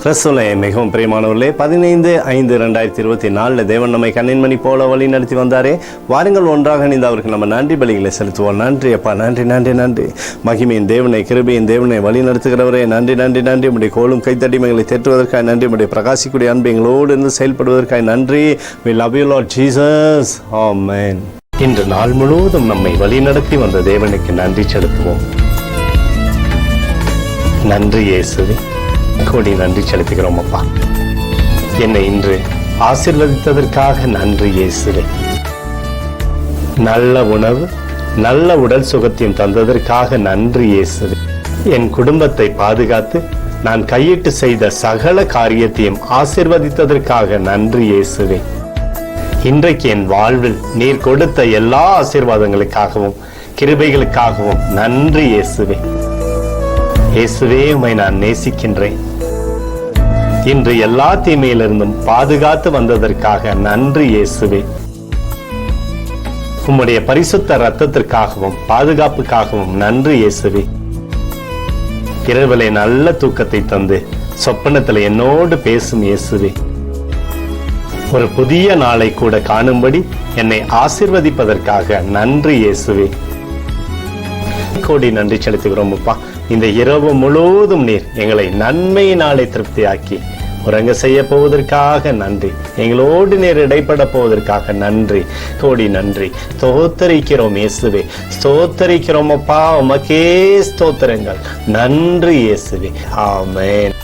கிறிஸ்துவிலே மிகவும் பிரியமானவர்களே, 15/5/2024 தேவன் நம்மை கண்ணின்மணி போல வழி நடத்தி வந்தாரே. வாருங்கள் ஒன்றாக இணைந்து அவருக்கு நம்ம நன்றி பலிகளை செலுத்துவோம். நன்றி அப்பா, நன்றி நன்றி நன்றி. மகிமையின் தேவனை, கிருபையின் தேவனை, வழி நடத்துகிறவரே நன்றி நன்றி நன்றி. உடைய கோலும் கைத்தடிமைகளை தேற்றுவதற்காக நன்றி. உடைய பிரகாசிக்கூடிய அன்பு எங்களோடு இருந்து செயல்படுவதற்காக நன்றி. We love you Lord Jesus. Amen. இன்று நாள் முழுவதும் நம்மை வழி நடத்தி வந்த தேவனுக்கு நன்றி செலுத்துவோம். நன்றி இயேசுவே, கோடி நன்றி செலுத்துகிறோம் அப்பா. என்னை இன்று ஆசீர்வதித்ததற்காக நன்றி இயேசுவே. நல்ல உணவு, நல்ல உடல் சுகத்தையும் தந்ததற்காக நன்றி இயேசுவே. என் குடும்பத்தை பாதுகாத்து நான் கையிட்டு செய்த சகல காரியத்தையும் ஆசீர்வதித்ததற்காக நன்றி இயேசுவே. இன்றைக்கு என் வாழ்வில் நீர் கொடுத்த எல்லா ஆசீர்வாதங்களுக்காகவும் கிருபைகளுக்காகவும் நன்றி இயேசுவே. இயேசுவே, உம்மை நான் நேசிக்கின்றேன். இன்று எல்லா தீமையிலிருந்தும் பாதுகாத்து வந்ததற்காக நன்றி இயேசுவே. உம்முடைய பரிசுத்த இரத்தத்திற்காகவும் பாதுகாப்புக்காகவும் நன்றி இயேசுவே. இரவிலே நல்ல தூக்கத்தை தந்து சொப்பனத்தில் என்னோடு பேசும் இயேசுவே. ஒரு புதிய நாளை கூட காணும்படி என்னை ஆசீர்வதிப்பதற்காக நன்றி இயேசுவே. கோடி நன்றி செலுத்துகிறோம் அப்பா. இந்த இரவு முழுவதும் நீர் எங்களை நன்மையினாலே திருப்தியாக்கி உறங்க செய்ய போவதற்காக நன்றி. எங்களோடு நீர் இடைப்பட போவதற்காக நன்றி. கோடி நன்றி. ஸ்தோத்தரிக்கிறோம் இயேசுவே, ஸ்தோத்தரிக்கிறோம் அப்பா. உமக்கே ஸ்தோத்திரங்கள். நன்றி இயேசுவே. ஆமென்.